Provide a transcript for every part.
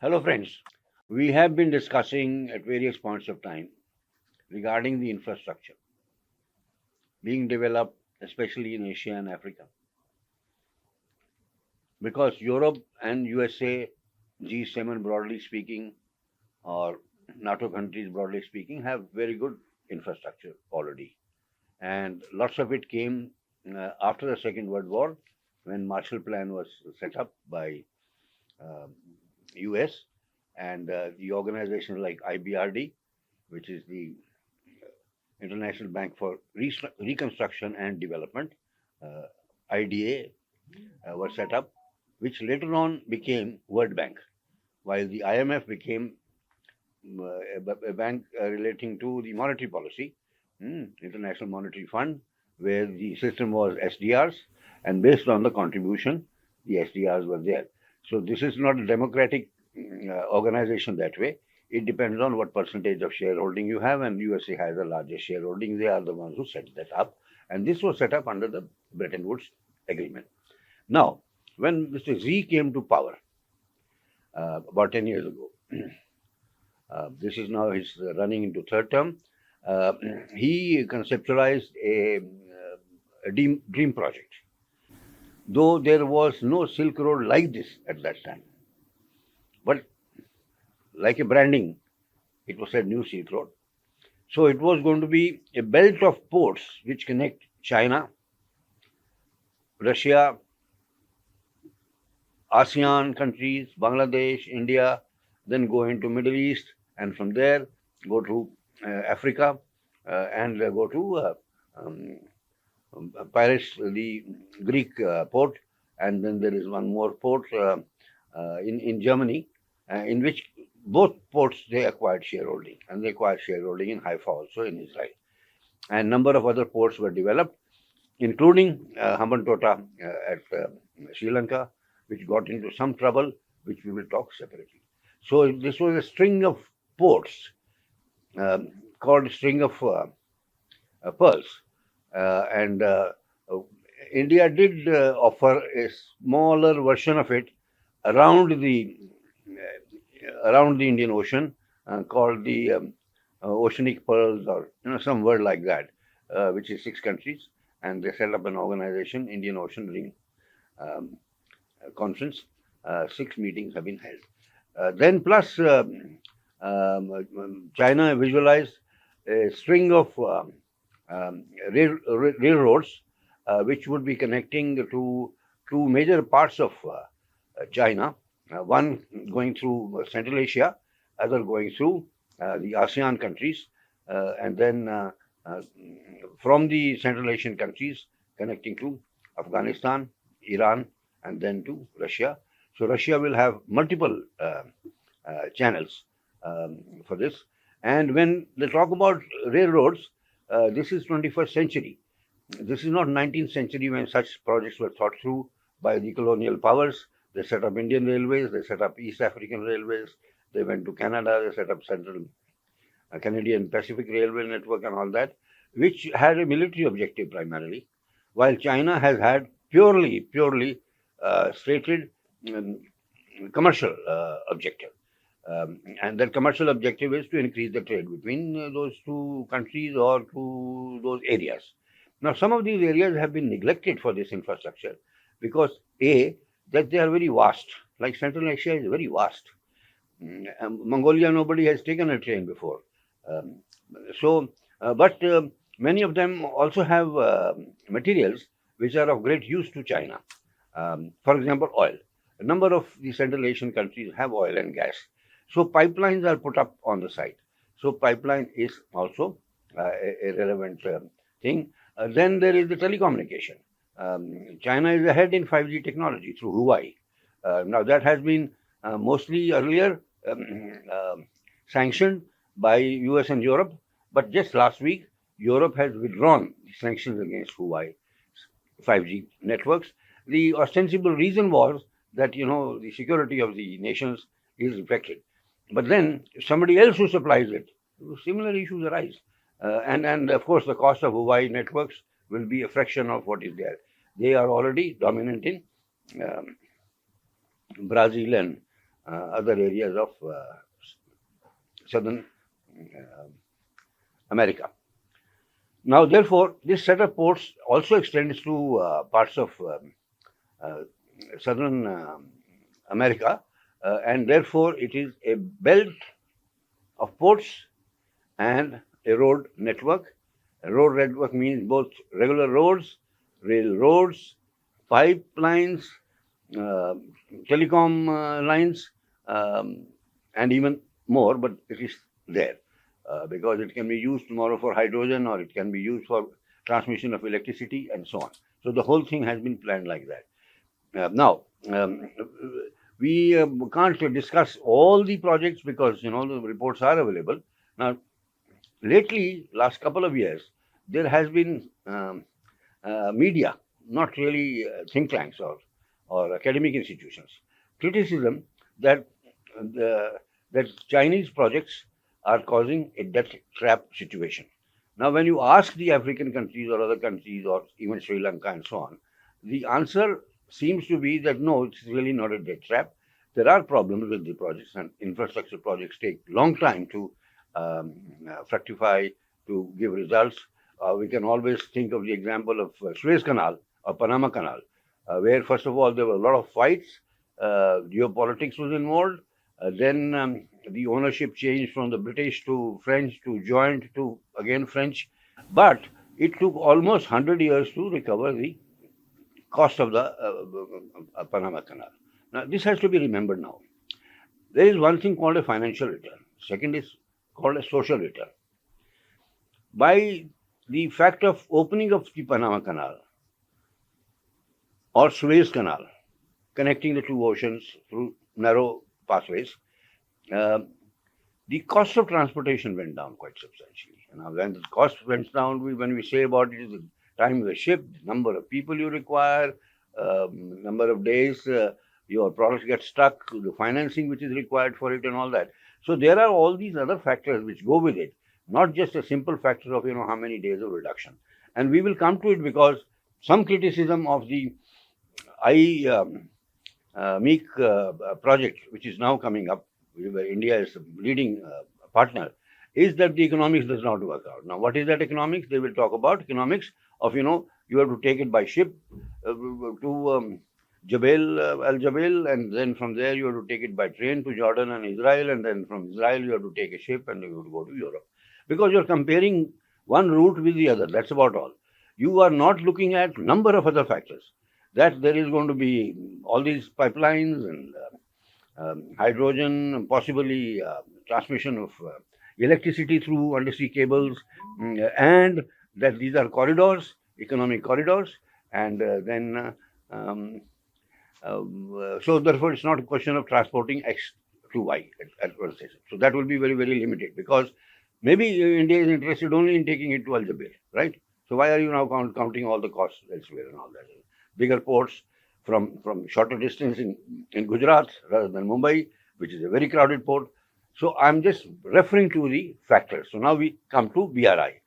Hello, friends. We have been discussing at various points of time regarding the infrastructure being developed, especially in Asia and Africa, because Europe and USA, G7 broadly speaking, or NATO countries broadly speaking, have very good infrastructure already. And lots of it came after the Second World War when Marshall Plan was set up by uh, US and the organizations like IBRD, which is the International Bank for Reconstruction and Development, uh, IDA, were set up, which later on became World Bank, while the IMF became a bank relating to the monetary policy, International Monetary Fund, where the system was SDRs, and based on the contribution, the SDRs were there. So this is not a democratic organization that way. It depends on what percentage of shareholding you have, and USA has the largest shareholding. They are the ones who set that up, and this was set up under the Bretton Woods Agreement. Now, when Mr. Z came to power about 10 years ago, this is now his running into third term. Uh, he conceptualized a dream project, though there was no Silk Road like this at that time. But like a branding, it was a new Silk Road. So it was going to be a belt of ports which connect China, Russia, ASEAN countries, Bangladesh, India, then go into Middle East, and from there go to Africa, and go to um, Paris, the Greek port, and then there is one more port in Germany, in which both ports they acquired shareholding, and they acquired shareholding in Haifa also in Israel, and number of other ports were developed, including Hambantota at Sri Lanka, which got into some trouble, which we will talk separately. So this was a string of ports called string of pearls, and India did offer a smaller version of it around the Indian Ocean, called the Oceanic Pearls, or some word like that, which is 6 countries, and they set up an organization, Indian Ocean Ring um, Conference. 6 meetings have been held. Then plus China visualized a string of railroads, which would be connecting to two major parts of China, one going through Central Asia, other going through the ASEAN countries, and then from the Central Asian countries connecting to Afghanistan, Iran, and then to Russia. So Russia will have multiple channels for this. And when they talk about railroads, this is 21st century. This is not 19th century when such projects were thought through by the colonial powers. They set up Indian railways, they set up East African railways, they went to Canada, they set up Central Canadian Pacific Railway Network and all that, which had a military objective primarily, while China has had purely stated commercial objective. And that commercial objective is to increase the trade between those two countries or to those areas. Now, some of these areas have been neglected for this infrastructure because that they are very vast. Like Central Asia is very vast. Mongolia, nobody has taken a train before. Um, but many of them also have materials which are of great use to China. For example, oil. A number of the Central Asian countries have oil and gas. So pipelines are put up on the site. So pipeline is also a relevant thing. Then there is the telecommunication. China is ahead in 5G technology through Huawei. Now that has been mostly earlier sanctioned by US and Europe, but just last week, Europe has withdrawn sanctions against Huawei 5G networks. The ostensible reason was that the security of the nations is affected. But then if somebody else who supplies it, similar issues arise, and of course the cost of Huawei networks will be a fraction of what is there. They are already dominant in Brazil and other areas of southern uh, America. Now, therefore, this set of ports also extends to parts of uh, southern America, and therefore it is a belt of ports and a road network. A road network means both regular roads, railroads, pipelines, uh, telecom lines, um, and even more, but it is there because it can be used tomorrow for hydrogen or it can be used for transmission of electricity and so on. So the whole thing has been planned like that. Now, we can't discuss all the projects because the reports are available. Now, lately, last couple of years, there has been media, not really think tanks or academic institutions, criticism that that Chinese projects are causing a debt trap situation. Now, when you ask the African countries or other countries or even Sri Lanka and so on, the answer seems to be that no, it's really not a debt trap. There are problems with the projects, and infrastructure projects take long time to fructify, to give results. We can always think of the example of Suez Canal or Panama Canal, where first of all there were a lot of fights, geopolitics was involved. Then the ownership changed from the British to French to joint to again French, but it took almost 100 years to recover the cost of the Panama Canal. Now, this has to be remembered now. There is one thing called a financial return. Second is called a social return. By the fact of opening of the Panama Canal or Suez Canal, connecting the two oceans through narrow pathways, uh, the cost of transportation went down quite substantially. Now, when the cost went down, when we say about it, is the time of the ship, the number of people you require, number of days your products get stuck, the financing which is required for it, and all that. So there are all these other factors which go with it, not just a simple factor of how many days of reduction. And we will come to it because some criticism of the IMEC project, which is now coming up, where India is a leading partner, is that the economics does not work out. Now, what is that economics? They will talk about economics of, you have to take it by ship to Al Jabal, and then from there you have to take it by train to Jordan and Israel, and then from Israel you have to take a ship and you have to go to Europe. Because you're comparing one route with the other, that's about all. You are not looking at number of other factors. That there is going to be all these pipelines and hydrogen, possibly transmission of electricity through undersea cables, and that these are corridors, economic corridors, and then so therefore it's not a question of transporting X to Y at one station. So that will be very, very limited because maybe India is interested only in taking it to Al Jaber, right? So why are you now counting all the costs elsewhere and all that? Bigger ports from shorter distance in Gujarat rather than Mumbai, which is a very crowded port. So I'm just referring to the factors. So now we come to BRI.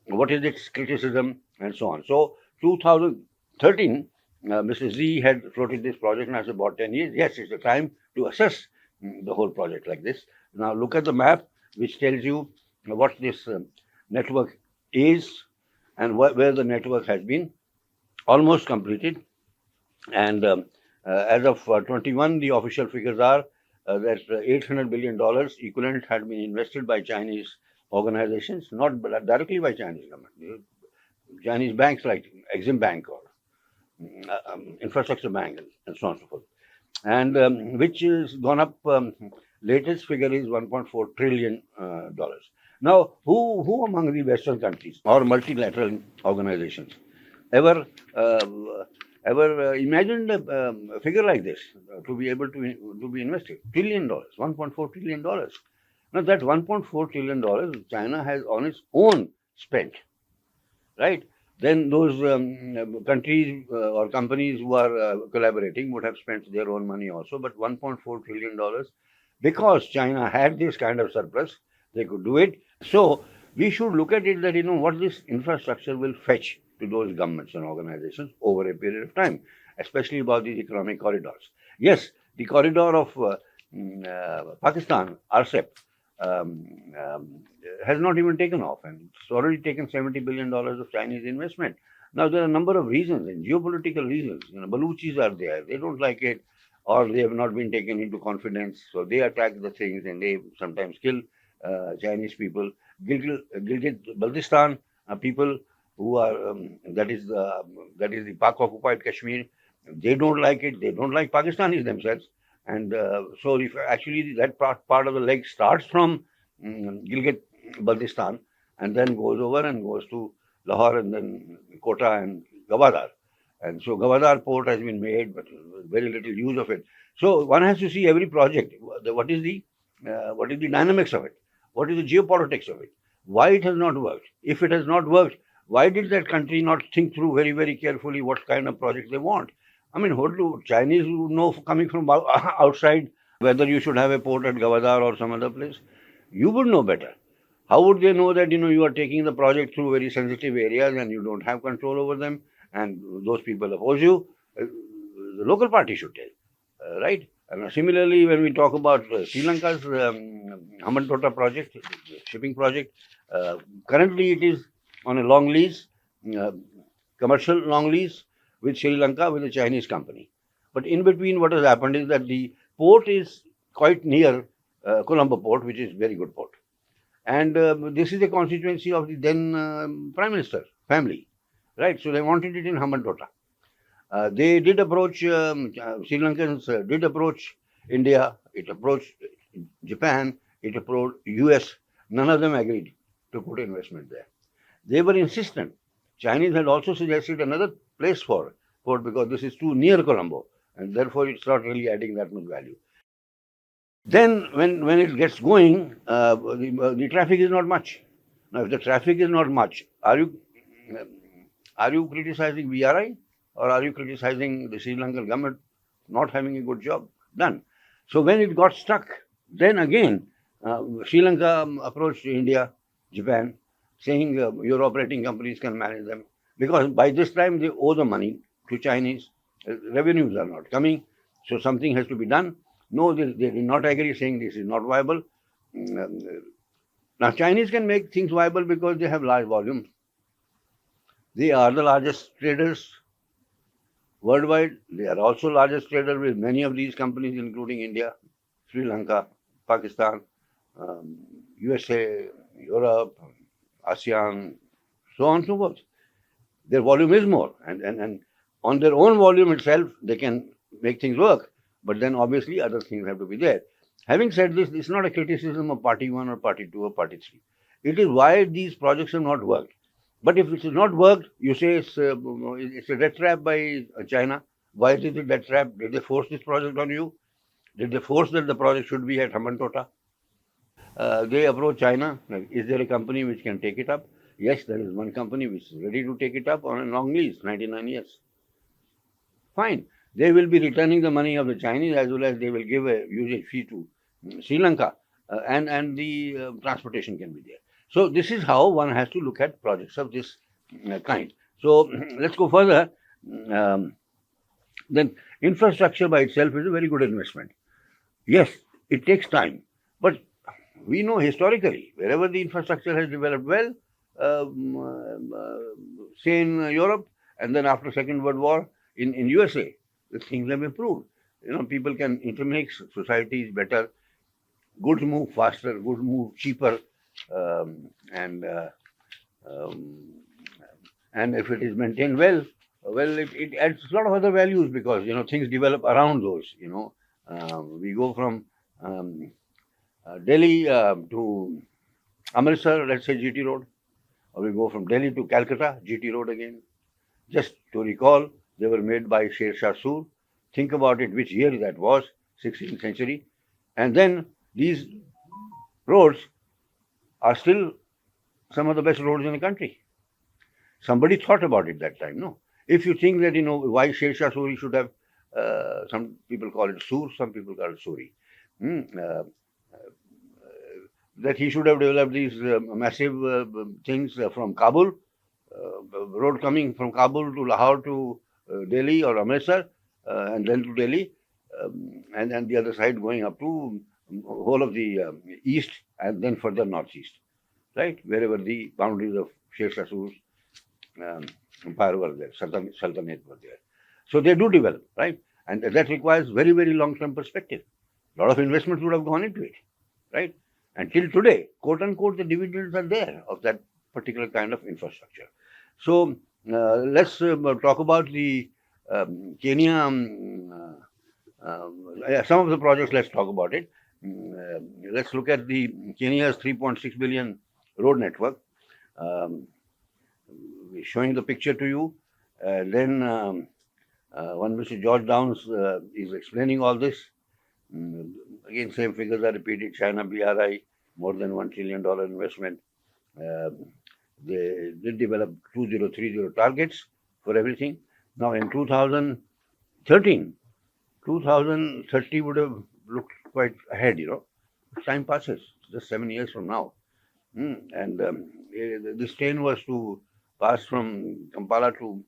What is its criticism and so on. So 2013, Mr. Z had floated this project and I said about 10 years. Yes, it's the time to assess the whole project like this. Now look at the map which tells you what this network is and where the network has been almost completed. And as of 21, the official figures are that $800 billion equivalent had been invested by Chinese organizations, not directly by Chinese government. Chinese banks like Exim Bank or Infrastructure Bank and so on and so forth. And which is gone up, latest figure is $1.4 trillion. Now, who among the Western countries or multilateral organizations ever imagined a figure like this to be able to be invested? $1 trillion, $1.4 trillion. Now that $1.4 trillion China has on its own spent, right? Then those countries or companies who are collaborating would have spent their own money also. But $1.4 trillion, because China had this kind of surplus, they could do it. So we should look at it that what this infrastructure will fetch to those governments and organizations over a period of time, especially about these economic corridors. Yes, the corridor of Pakistan, RCEP, um, um, has not even taken off, and it's already taken $70 billion of Chinese investment. Now, there are a number of reasons, and geopolitical reasons. Baluchis are there, they don't like it, or they have not been taken into confidence, so they attack the things and they sometimes kill Chinese people. Baltistan people who are, that is the Pak occupied Kashmir, they don't like it, they don't like Pakistanis themselves. And so, if actually that part of the leg starts from Gilgit Baltistan and then goes over and goes to Lahore and then Kota and Gavadar. And so Gavadar port has been made, but very little use of it. So one has to see every project. What is the dynamics of it? What is the geopolitics of it? Why it has not worked? If it has not worked, why did that country not think through very, very carefully what kind of project they want? I mean, what do Chinese would know coming from outside whether you should have a port at Gavadar or some other place? You would know better. How would they know that you are taking the project through very sensitive areas and you don't have control over them, and those people oppose you? The local party should tell, right? And similarly, when we talk about Sri Lanka's Hambantota project, shipping project, currently it is on a long lease, uh, commercial long lease with Sri Lanka with a Chinese company. But in between, what has happened is that the port is quite near Colombo port, which is very good port. And this is a constituency of the then Prime Minister family, right? So they wanted it in Hambantota. They did approach, Sri Lankans did approach India, it approached Japan, it approached US. None of them agreed to put investment there. They were insistent. Chinese had also suggested another place for port because this is too near Colombo and therefore it's not really adding that much value. Then, when it gets going, the traffic is not much. Now, if the traffic is not much, are you criticizing BRI or are you criticizing the Sri Lankan government not having a good job done? So when it got stuck, then again, Sri Lanka approached India, Japan, saying your operating companies can manage them because by this time they owe the money to Chinese. Revenues are not coming, so something has to be done. No, they did not agree, saying this is not viable. Now, Chinese can make things viable because they have large volumes. They are the largest traders worldwide. They are also largest trader with many of these companies, including India, Sri Lanka, Pakistan, USA, Europe, ASEAN, so on and so forth. Their volume is more, and on their own volume itself, they can make things work. But then obviously other things have to be there. Having said this, it's not a criticism of party 1 or party 2 or party 3. It is why these projects have not worked. But if it has not worked, you say it's a death trap by China. Why is it a death trap? Did they force this project on you? Did they force that the project should be at Hambantota? They approach China. Like, is there a company which can take it up? Yes, there is one company which is ready to take it up on a long lease, 99 years. Fine. They will be returning the money of the Chinese as well as they will give a usage fee to Sri Lanka, and the transportation can be there. So this is how one has to look at projects of this kind. So let's go further. Then infrastructure by itself is a very good investment. Yes, it takes time, but we know historically wherever the infrastructure has developed well, say in Europe, and then after Second World War in USA, the things have improved. People can intermix, society is better, goods move faster, goods move cheaper, and if it is maintained well, it adds a lot of other values because things develop around those. We go from Delhi to Amritsar, let's say GT Road, or we go from Delhi to Calcutta, GT Road again. Just to recall, they were made by Sher Shah Sur. Think about it, which year that was, 16th century. And then these roads are still some of the best roads in the country. Somebody thought about it that time, no? If you think that, why Sher Shah Suri should have, some people call it Sur, some people call it Suri, that he should have developed these massive things from Kabul, road coming from Kabul to Lahore to Delhi or Amritsar, and then to Delhi. and then the other side going up to whole of the east and then further northeast, right? Wherever the boundaries of Sher Sasur's empire were there, Sultanate were there. So they do develop, right? And that requires very, very long-term perspective. A lot of investments would have gone into it, right? Until today, quote unquote, the dividends are there of that particular kind of infrastructure. So let's talk about the Kenya. Some of the projects. Let's talk about it. Let's look at the Kenya's 3.6 billion road network. Showing the picture to you. Then one Mr. George Downs is explaining all this. Again, same figures are repeated. China BRI, more than $1 trillion investment. They did develop 2030 targets for everything. Now in 2030 would have looked quite ahead, Time passes, just 7 years from now. And this train was to pass from Kampala to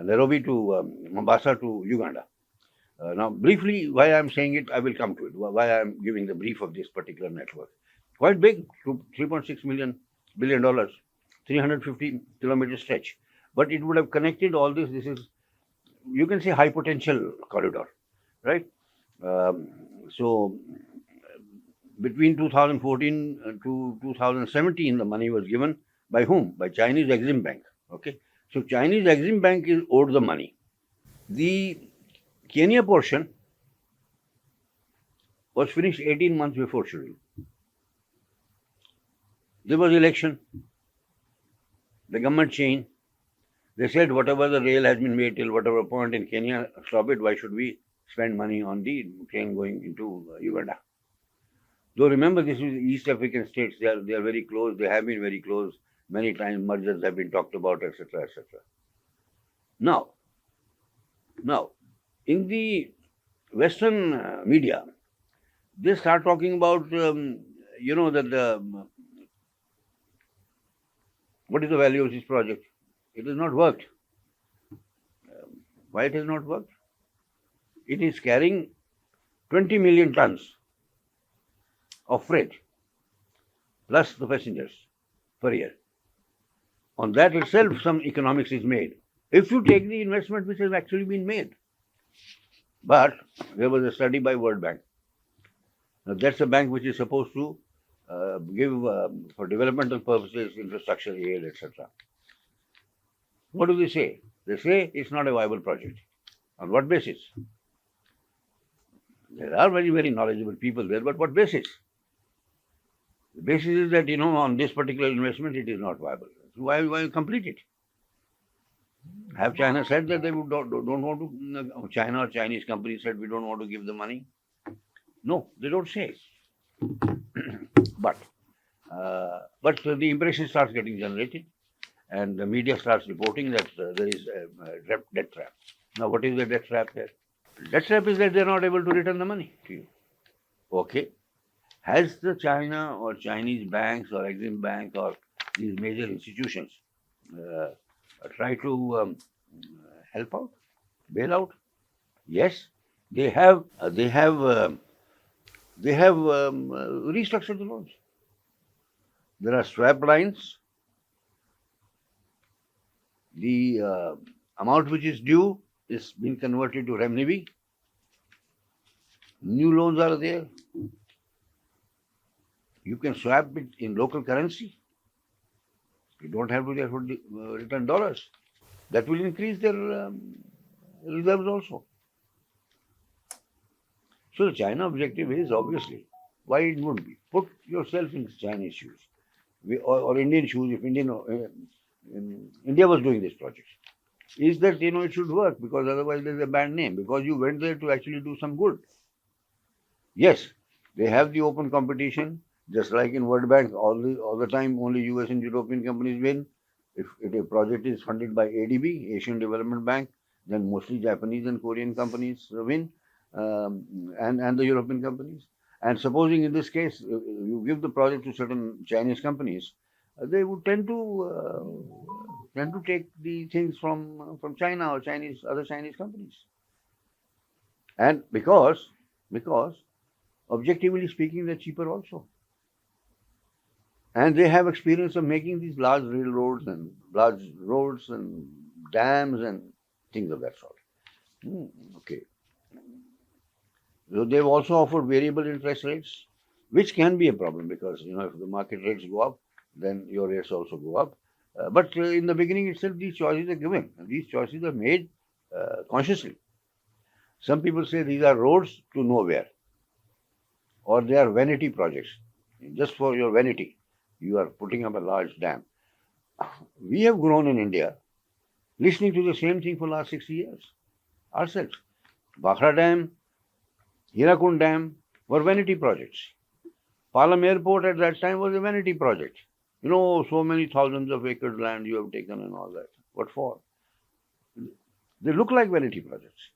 Nairobi to Mombasa to Uganda. Now, briefly, why I'm saying it, I will come to it. Why I'm giving the brief of this particular network. Quite big, $3.6 billion, 350-kilometer stretch. But it would have connected all this. This is, you can say, high potential corridor, right? So, between 2014 to 2017, the money was given by whom? By Chinese Exim Bank. Okay, so Chinese Exim Bank is owed the money. The Kenya portion was finished 18 months before schedule. There was election. The government changed. They said whatever the rail has been made till whatever point in Kenya, stop it. Why should we spend money on the train going into Uganda? Though remember, this is East African states. They are very close. They have been very close. Many times mergers have been talked about, etc., etc. Now, in the Western media, they start talking about, that what is the value of this project? It has not worked. Why it has not worked? It is carrying 20 million tons of freight plus the passengers per year. On that itself, some economics is made. If you take the investment which has actually been made. But there was a study by World Bank. Now that's a bank which is supposed to give for developmental purposes, infrastructure aid, etc. What do they say? They say it's not a viable project. On what basis? There are very, very knowledgeable people there, but what basis? The basis is that, on this particular investment, it is not viable. So why complete it? Have China said that they don't want to, China or Chinese companies said we don't want to give the money? No, they don't say. But the impression starts getting generated and the media starts reporting that there is a debt trap. Now, what is the debt trap there? Debt trap is that they're not able to return the money to you. Okay. Has the China or Chinese banks or Exim Bank or these major institutions try to help out, bail out? Yes, they have restructured the loans. There are swap lines. The amount which is due is being converted to renminbi. New loans are there. You can swap it in local currency. You don't have to therefore return dollars. That will increase their reserves also. So the China objective is obviously, why it wouldn't be? Put yourself in Chinese shoes or Indian shoes. If India was doing this project, is that it should work, because otherwise there's a bad name, because you went there to actually do some good. Yes, they have the open competition. Just like in World Bank, all the time, only US and European companies win. If a project is funded by ADB, Asian Development Bank, then mostly Japanese and Korean companies win, and the European companies. And supposing in this case, you give the project to certain Chinese companies, they would tend to take the things from China or other Chinese companies. And because objectively speaking, they're cheaper also. And they have experience of making these large railroads and large roads and dams and things of that sort. Okay. So they've also offered variable interest rates, which can be a problem because if the market rates go up, then your rates also go up. But in the beginning itself, these choices are given, and these choices are made consciously. Some people say these are roads to nowhere, or they are vanity projects. Just for your vanity, you are putting up a large dam. We have grown in India listening to the same thing for the last 60 years ourselves. Bakhra Dam, Hirakund Dam were vanity projects. Palam Airport at that time was a vanity project. So many thousands of acres land you have taken and all that. What for? They look like vanity projects.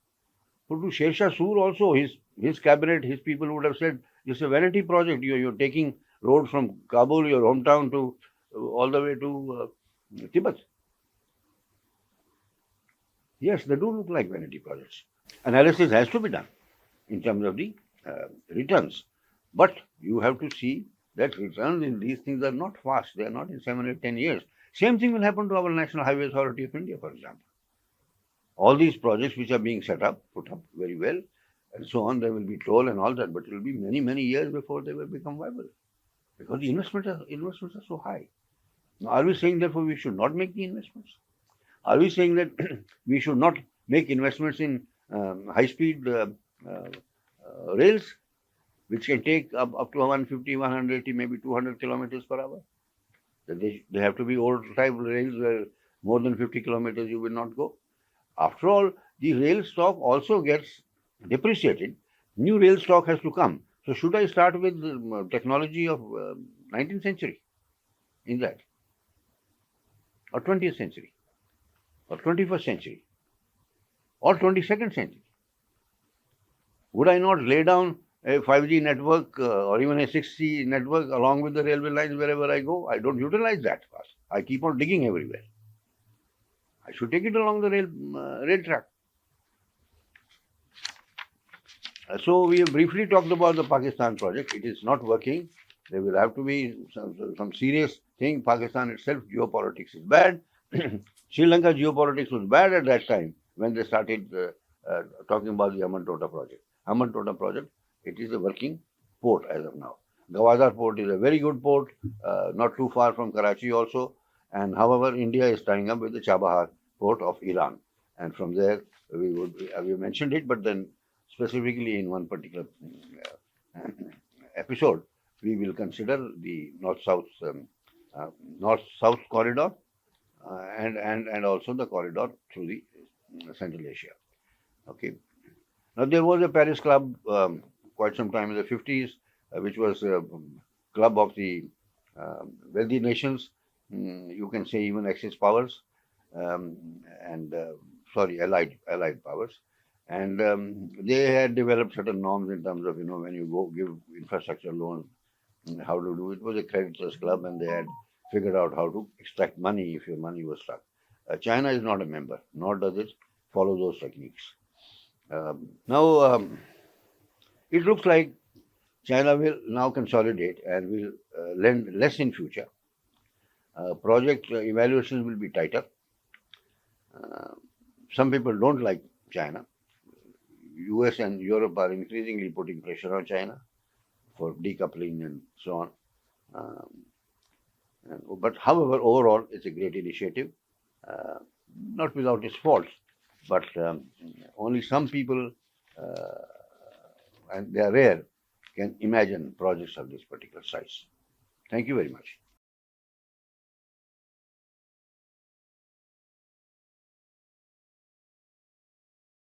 But to Sher Shah Soor also, his cabinet, his people would have said, this is a vanity project. You're taking road from Kabul, your hometown, to all the way to Tibet. Yes, they do look like vanity projects. Analysis has to be done in terms of the returns. But you have to see that returns in these things are not fast. They are not in 7 or 10 years. Same thing will happen to our National Highway Authority of India, for example. All these projects which are being set up, put up very well, and so on, there will be toll and all that, but it will be many, many years before they will become viable. Because the investments are so high. Now, are we saying therefore we should not make the investments? Are we saying that we should not make investments in high-speed rails, which can take up to 150, 180, maybe 200 kilometers per hour? They have to be old-type rails where more than 50 kilometers you will not go. After all, the rail stock also gets depreciated. New rail stock has to come. So should I start with the technology of 19th century in that? Or 20th century? Or 21st century? Or 22nd century? Would I not lay down a 5G network or even a 6G network along with the railway lines wherever I go? I don't utilize that fast. I keep on digging everywhere. I should take it along the rail track. So we have briefly talked about the Pakistan project. It is not working. There will have to be some serious thing. Pakistan itself, geopolitics is bad. Sri Lanka geopolitics was bad at that time when they started talking about the Amantota project. Amantota project, it is a working port as of now. Gwadar port is a very good port, not too far from Karachi also. And however, India is tying up with the Chabahar port of Iran. And from there, we mentioned it, but then specifically in one particular episode, we will consider the north-south corridor and also the corridor through the Central Asia. Okay. Now there was a Paris Club quite some time in the 50s, which was a club of the wealthy nations. You can say even Axis powers, allied powers. And they had developed certain norms in terms of, when you go give infrastructure loans, how to do it. It was a creditor's club, and they had figured out how to extract money if your money was stuck. China is not a member, nor does it follow those techniques. Now, it looks like China will now consolidate and will lend less in future. Project evaluations will be tighter. Some people don't like China. US and Europe are increasingly putting pressure on China for decoupling and so on. But however, overall, it's a great initiative, not without its faults, but only some people, and they are rare, can imagine projects of this particular size. Thank you very much.